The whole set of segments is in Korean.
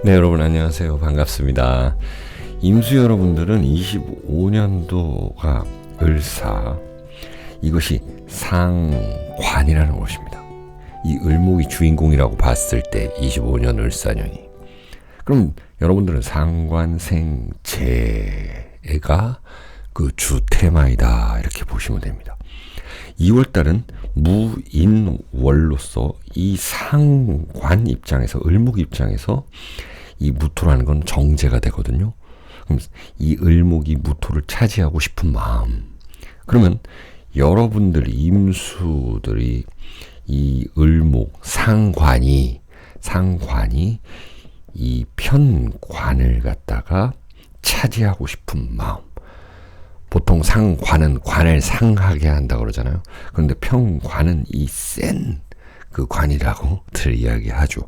네, 여러분 안녕하세요. 반갑습니다. 임수 여러분들은 25년도가 을사, 이것이 상관이라는 것입니다. 이 을목이 주인공이라고 봤을 때 25년 을사년이, 그럼 여러분들은 상관생재가 그 주 테마이다 이렇게 보시면 됩니다. 2월달은 무인월로서 이 상관 입장에서, 을목 입장에서 이 무토라는 건 정제가 되거든요. 그럼 이 을목이 무토를 차지하고 싶은 마음, 그러면 여러분들 임수들이 이 을목 상관이 이 편관을 갖다가 차지하고 싶은 마음, 보통 상관은 관을 상하게 한다고 그러잖아요. 그런데 편관은 이 센 그 관이라고들 이야기하죠.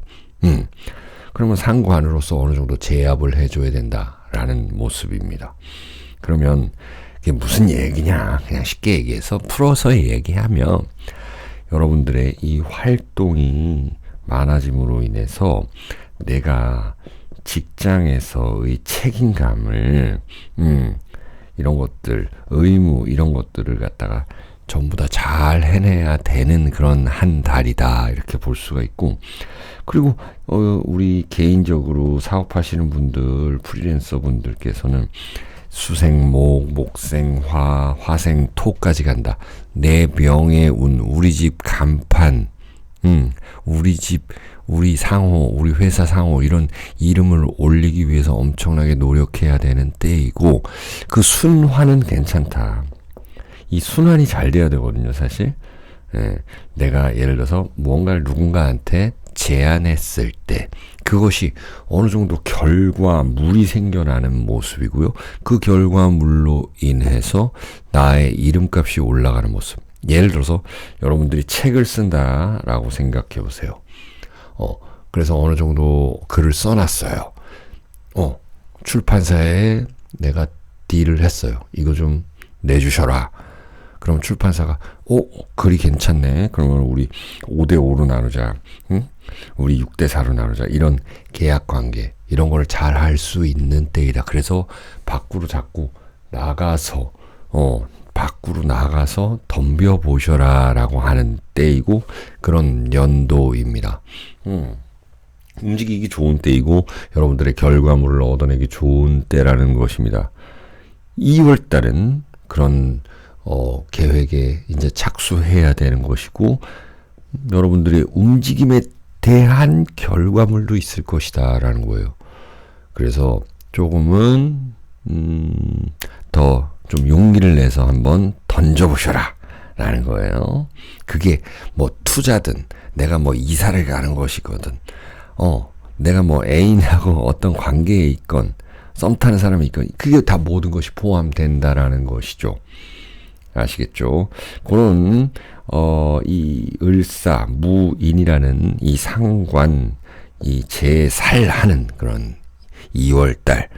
그러면 상관으로서 어느 정도 제압을 해줘야 된다라는 모습입니다. 그러면 그게 무슨 얘기냐, 그냥 쉽게 얘기해서 풀어서 얘기하면, 여러분들의 이 활동이 많아짐으로 인해서 내가 직장에서의 책임감을, 이런 것들, 의무 이런 것들을 갖다가 전부 다 잘 해내야 되는 그런 한 달이다 이렇게 볼 수가 있고, 그리고 우리 개인적으로 사업하시는 분들, 프리랜서 분들께서는 수생목, 목생화, 화생토까지 간다. 내 명의 운, 우리 집 간판, 우리 집, 우리 상호, 우리 회사 상호, 이런 이름을 올리기 위해서 엄청나게 노력해야 되는 때이고, 그 순환은 괜찮다. 이 순환이 잘 돼야 되거든요, 사실. 내가 예를 들어서 무언가를 누군가한테 제안했을 때 그것이 어느 정도 결과물이 생겨나는 모습이고요. 그 결과물로 인해서 나의 이름값이 올라가는 모습. 예를 들어서 여러분들이 책을 쓴다라고 생각해 보세요. 그래서 어느 정도 글을 써놨어요. 출판사에 내가 딜을 했어요. 이거 좀 내주셔라. 그럼 출판사가 글이 괜찮네. 그러면 우리 5대5로 나누자. 우리 6대4로 나누자. 이런 계약관계, 이런 걸 잘 할 수 있는 때이다. 그래서 밖으로 자꾸 나가서 덤벼보셔라 라고 하는 때이고, 그런 연도입니다. 움직이기 좋은 때이고, 여러분들의 결과물을 얻어내기 좋은 때라는 것입니다. 2월달은 그런 계획에 이제 착수해야 되는 것이고, 여러분들의 움직임에 대한 결과물도 있을 것이다 라는 거예요. 그래서 조금은 더 좀 용기를 내서 한번 던져보셔라 라는 거예요. 그게 뭐 투자든, 내가 뭐 이사를 가는 것이거든, 내가 뭐 애인하고 어떤 관계에 있건, 썸 타는 사람이 있건, 그게 다 모든 것이 포함된다라는 것이죠. 아시겠죠? 그런 이 을사 무인이라는 이 상관, 이 제살하는 그런 2월달,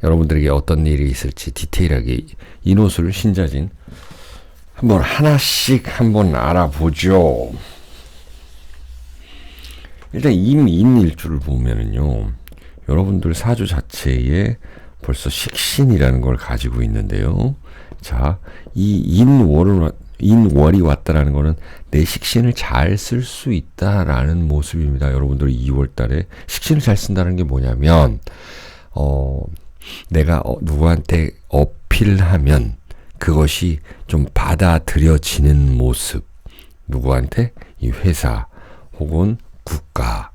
여러분들에게 어떤 일이 있을지 디테일하게 인호술 신자진 한번 하나씩 한번 알아보죠. 일단 임인일주를 보면은요, 여러분들 사주 자체에 벌써 식신이라는 걸 가지고 있는데요. 자, 이 인월이 왔다라는 거는 내 식신을 잘 쓸 수 있다라는 모습입니다. 여러분들이 2월 달에 식신을 잘 쓴다는 게 뭐냐면, 내가 누구한테 어필하면 그것이 좀 받아들여지는 모습. 누구한테? 이 회사 혹은 국가.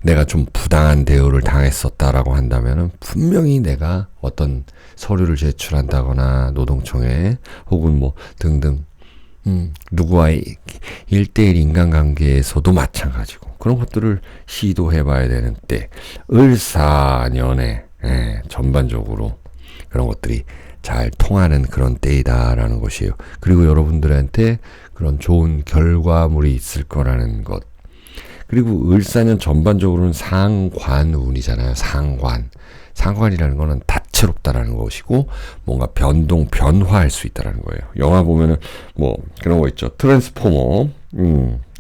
내가 좀 부당한 대우를 당했었다라고 한다면은 분명히 내가 어떤 서류를 제출한다거나 노동청에 혹은 뭐 등등, 누구와의 1대1 인간관계에서도 마찬가지고, 그런 것들을 시도해봐야 되는 때, 을사년에 전반적으로 그런 것들이 잘 통하는 그런 때이다라는 것이에요. 그리고 여러분들한테 그런 좋은 결과물이 있을 거라는 것. 그리고 을사년 전반적으로는 상관운이잖아요. 상관이라는 거는 다채롭다라는 것이고, 뭔가 변화할 수 있다라는 거예요. 영화 보면은 뭐 그런 거 있죠. 트랜스포머.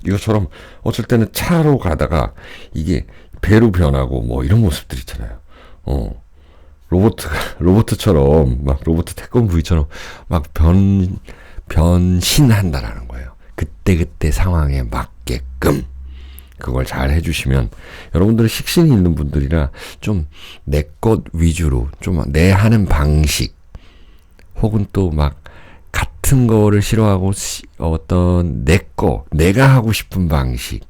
이것처럼 어쩔 때는 차로 가다가 이게 배로 변하고 뭐 이런 모습들 있잖아요. 로봇처럼 막 로봇 태권브이처럼 막 변신한다라는 거예요. 그때 상황에 맞게끔 그걸 잘 해주시면 여러분들은 식신이 있는 분들이라 좀 내 것 위주로 좀 내 하는 방식 혹은 또 막 같은 거를 싫어하고 어떤 내가 하고 싶은 방식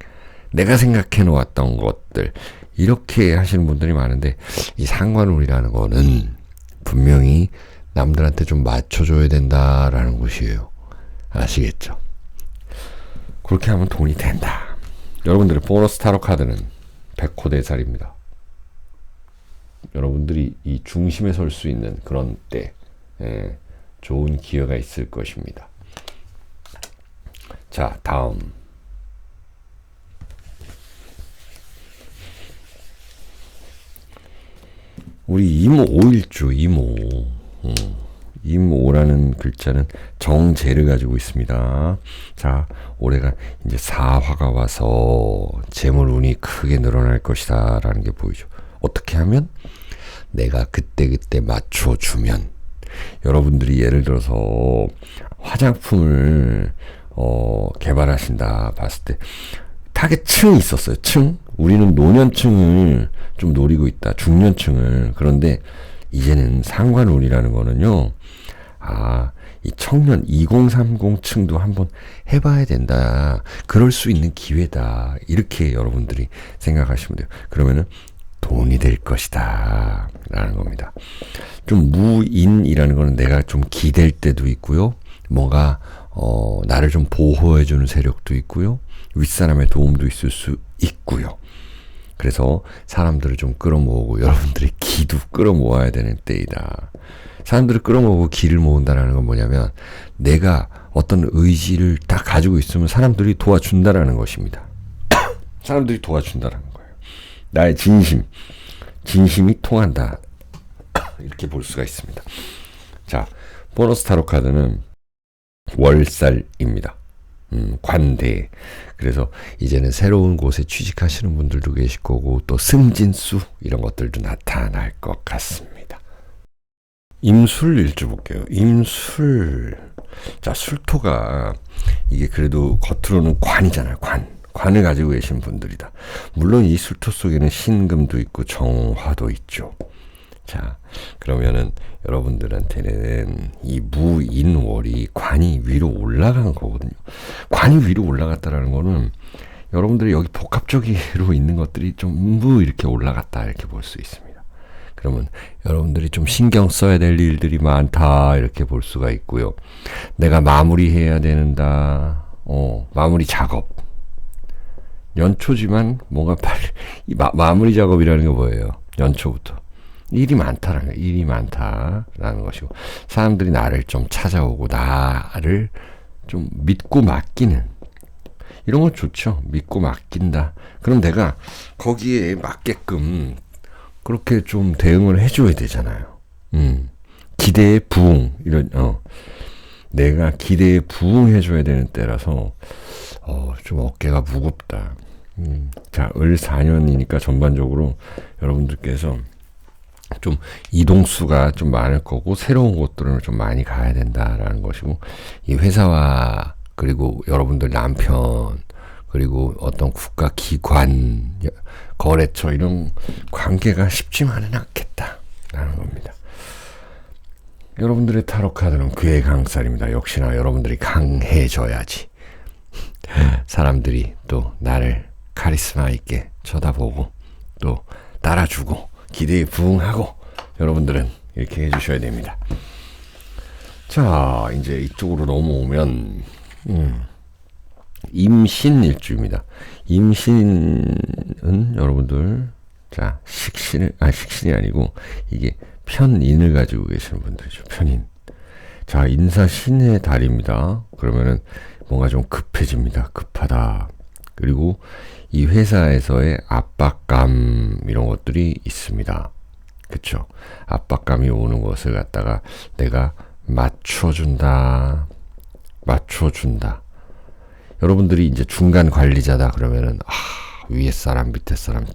내가 생각해 놓았던 것들 이렇게 하시는 분들이 많은데 이 상관운이라는 거는 분명히 남들한테 좀 맞춰줘야 된다라는 것이에요. 아시겠죠? 그렇게 하면 돈이 된다. 여러분들의 보너스 타로 카드는 백호대살입니다. 여러분들이 이 중심에 설 수 있는 그런 때 좋은 기회가 있을 것입니다. 자, 다음 우리 이모 5일주 이모 임오라는 글자는 정제를 가지고 있습니다. 자, 올해가 이제 사화가 와서 재물운이 크게 늘어날 것이다 라는 게 보이죠. 어떻게 하면? 내가 그때 맞춰주면 여러분들이 예를 들어서 화장품을 개발하신다 봤을 때 타겟층이 있었어요. 층? 우리는 노년층을 좀 노리고 있다. 중년층을. 그런데 이제는 상관운이라는 거는요. 이 청년 2030층도 한번 해봐야 된다. 그럴 수 있는 기회다. 이렇게 여러분들이 생각하시면 돼요. 그러면은 돈이 될 것이다. 라는 겁니다. 좀 무인이라는 거는 내가 좀 기댈 때도 있고요. 뭔가 나를 좀 보호해주는 세력도 있고요. 윗사람의 도움도 있을 수 있고요. 그래서 사람들을 좀 끌어모으고 여러분들의 기도 끌어모아야 되는 때이다. 사람들을 끌어모으고 기를 모은다는 건 뭐냐면 내가 어떤 의지를 딱 가지고 있으면 사람들이 도와준다라는 것입니다. 사람들이 도와준다라는 거예요. 나의 진심이 통한다. 이렇게 볼 수가 있습니다. 자, 보너스 타로 카드는 월살입니다. 관대. 그래서 이제는 새로운 곳에 취직하시는 분들도 계실 거고 또 승진수 이런 것들도 나타날 것 같습니다. 임술 일주 볼게요. 임술. 자, 술토가 이게 그래도 겉으로는 관이잖아요. 관을 가지고 계신 분들이다. 물론 이 술토 속에는 신금도 있고 정화도 있죠. 자, 그러면은 여러분들한테는 이 무인월이 관이 위로 올라간 거거든요. 관이 위로 올라갔다라는 거는 여러분들이 여기 복합적으로 있는 것들이 전부 이렇게 올라갔다 이렇게 볼 수 있습니다. 그러면 여러분들이 좀 신경 써야 될 일들이 많다 이렇게 볼 수가 있고요. 내가 마무리해야 되는다. 마무리 작업. 연초지만 뭔가 마무리 작업이라는 게 뭐예요? 연초부터. 일이 많다라는 거예요. 일이 많다라는 것이고 사람들이 나를 좀 찾아오고 나를 좀 믿고 맡기는 이런 건 좋죠. 믿고 맡긴다. 그럼 내가 거기에 맞게끔 그렇게 좀 대응을 해줘야 되잖아요. 기대에 부응 내가 기대에 부응해줘야 되는 때라서 좀 어깨가 무겁다. 자, 을 4년이니까 전반적으로 여러분들께서 좀 이동수가 좀 많을 거고 새로운 곳들을 좀 많이 가야 된다라는 것이고 이 회사와 그리고 여러분들 남편 그리고 어떤 국가기관 거래처 이런 관계가 쉽지만은 않겠다라는 겁니다. 여러분들의 타로 카드는 그의 강살입니다. 역시나 여러분들이 강해져야지 사람들이 또 나를 카리스마 있게 쳐다보고 또 따라주고 기대에 부응하고 여러분들은 이렇게 해주셔야 됩니다. 자, 이제 이쪽으로 넘어오면 임신일주입니다. 임신은 여러분들 자 식신이 아니고 이게 편인을 가지고 계시는 분들이죠. 편인. 자, 인사신의 달입니다. 그러면은 뭔가 좀 급해집니다. 급하다. 그리고 이 회사에서의 압박감 이런 것들이 있습니다. 그쵸? 압박감이 오는 것을 갖다가 내가 맞춰준다. 여러분들이 이제 중간 관리자다 그러면은 위에 사람 밑에 사람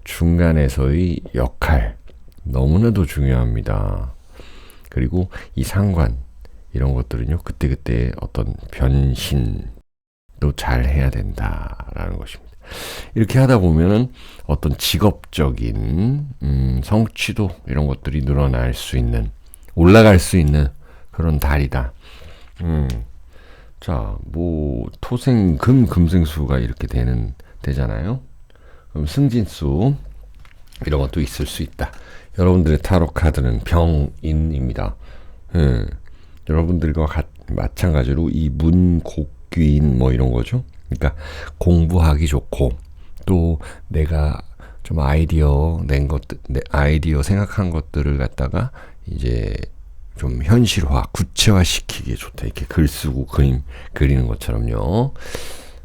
중간에서의 역할 너무나도 중요합니다. 그리고 이 상관 이런 것들은요 그때그때 어떤 변신도 잘 해야 된다라는 것입니다. 이렇게 하다 보면은 어떤 직업적인 성취도 이런 것들이 늘어날 수 있는 올라갈 수 있는 그런 달이다. 자, 뭐 토생금 금생수가 이렇게 되잖아요. 그럼 승진수 이런 것도 있을 수 있다. 여러분들의 타로 카드는 병인입니다. 여러분들과 마찬가지로 이 문곡귀인 뭐 이런 거죠. 그러니까 공부하기 좋고 또 내가 좀 아이디어 아이디어 생각한 것들을 갖다가 이제 좀 현실화, 구체화 시키기에 좋다. 이렇게 글 쓰고 그림 그리는 것처럼요.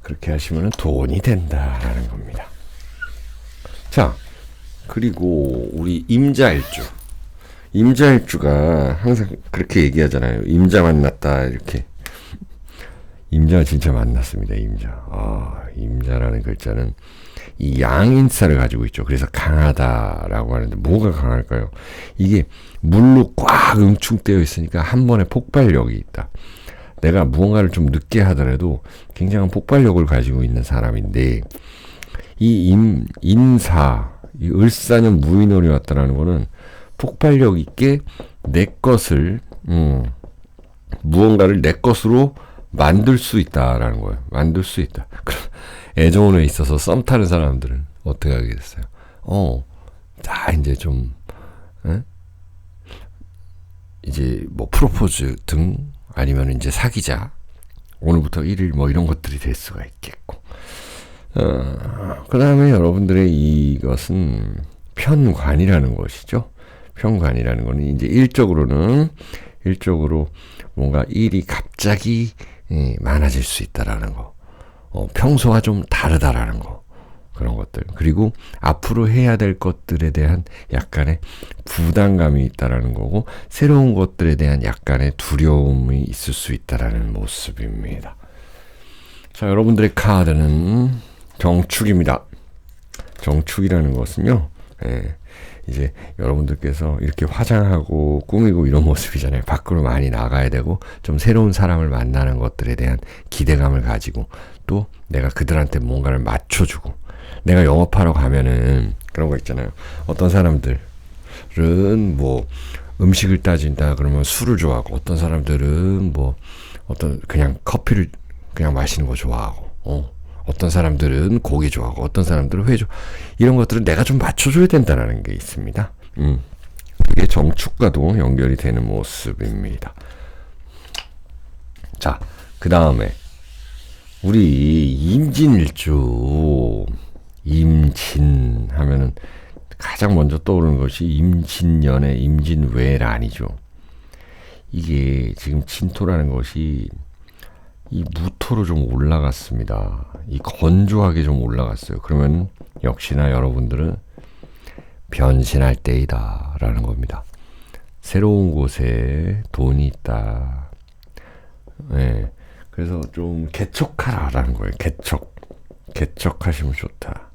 그렇게 하시면 돈이 된다라는 겁니다. 자, 그리고 우리 임자일주. 임자일주가 항상 그렇게 얘기하잖아요. 임자 만났다 이렇게. 임자가 진짜 만났습니다. 임자라는 글자는 이 양인사를 가지고 있죠. 그래서 강하다라고 하는데 뭐가 강할까요? 이게 물로 꽉 응축되어 있으니까 한 번에 폭발력이 있다. 내가 무언가를 좀 늦게 하더라도 굉장한 폭발력을 가지고 있는 사람인데 이 인사, 이 을사년 무인월이 왔다라는 거는 폭발력 있게 내 것을 무언가를 내 것으로 만들 수 있다라는 거예요. 만들 수 있다. 애정운에 있어서 썸 타는 사람들은 어떻게 하겠어요? 다 이제 좀 이제 뭐 프로포즈 등 아니면 이제 사귀자. 오늘부터 1일 뭐 이런 것들이 될 수가 있겠고. 그 다음에 여러분들의 이것은 편관이라는 것이죠. 편관이라는 거는 이제 일적으로 뭔가 일이 갑자기 많아질 수 있다라는 거. 평소와 좀 다르다라는 거. 그런 것들. 그리고 앞으로 해야 될 것들에 대한 약간의 부담감이 있다라는 거고, 새로운 것들에 대한 약간의 두려움이 있을 수 있다라는 모습입니다. 자, 여러분들의 카드는 정축입니다. 정축이라는 것은요, 이제 여러분들께서 이렇게 화장하고 꾸미고 이런 모습이잖아요. 밖으로 많이 나가야 되고 좀 새로운 사람을 만나는 것들에 대한 기대감을 가지고 또 내가 그들한테 뭔가를 맞춰주고, 내가 영업하러 가면은 그런 거 있잖아요. 어떤 사람들은 뭐 음식을 따진다 그러면 술을 좋아하고, 어떤 사람들은 뭐 어떤 그냥 커피를 그냥 마시는 거 좋아하고, 어떤 사람들은 고기 좋아하고, 어떤 사람들은 회 이런 것들은 내가 좀 맞춰줘야 된다는 게 있습니다. 그게 정축과도 연결이 되는 모습입니다. 자, 그 다음에 우리 임진일주, 임진 하면은 가장 먼저 떠오르는 것이 임진년의 임진왜란이죠. 이게 지금 진토라는 것이 이 무토로 좀 올라갔습니다. 이 건조하게 좀 올라갔어요. 그러면 역시나 여러분들은 변신할 때이다 라는 겁니다. 새로운 곳에 돈이 있다. 네. 그래서 좀 개척하라라는 거예요. 개척하시면 좋다.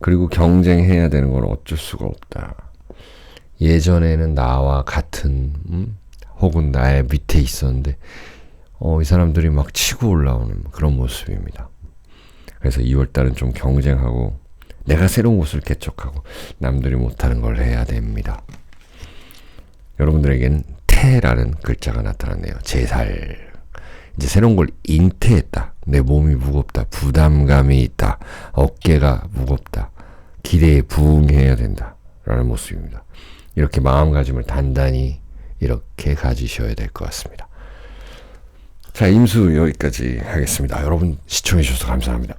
그리고 경쟁해야 되는 건 어쩔 수가 없다. 예전에는 나와 같은 혹은 나의 밑에 있었는데 이 사람들이 막 치고 올라오는 그런 모습입니다. 그래서 2월달은 좀 경쟁하고 내가 새로운 곳을 개척하고 남들이 못하는 걸 해야 됩니다. 여러분들에겐 태라는 글자가 나타났네요. 제살. 이제 새로운 걸 잉태했다. 내 몸이 무겁다. 부담감이 있다. 어깨가 무겁다. 기대에 부응해야 된다. 라는 모습입니다. 이렇게 마음가짐을 단단히 이렇게 가지셔야 될 것 같습니다. 자, 임수 여기까지 하겠습니다. 여러분 시청해 주셔서 감사합니다.